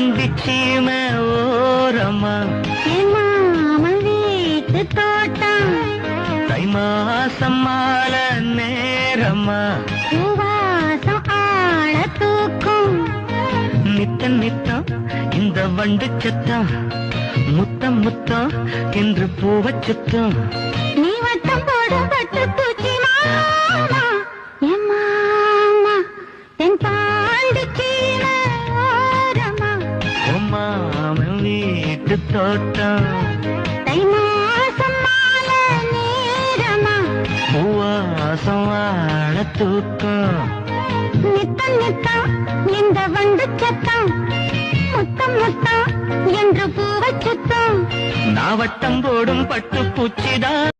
பாண்டிச்சீமை ஓரமா மாமன் வீட்டு தோட்டம் தை மாசம் மாலை நேரமா சுவாசம் ஆள தூக்கும் நித்தம் நித்தம் இந்த வண்டு சத்தம் முத்தம் முத்தம் என்று பூவச் சுத்தம் நீ வட்டம் போடும் பட்டு பூச்சி மாமா என் மாமா என் பாண்டிச்சீமை ஓரமா மாமன் வீட்டு தோட்டம் தை மாசம் மாலை நேரமா பூவாசம் வாழ தூக்கம் நித்தம் நித்தம் இந்த வண்டு சத்தம் முத்தம் முத்தம் என்று பூவச் சுத்தம் நான் வட்டம் போடும் பட்டு பூச்சிதான்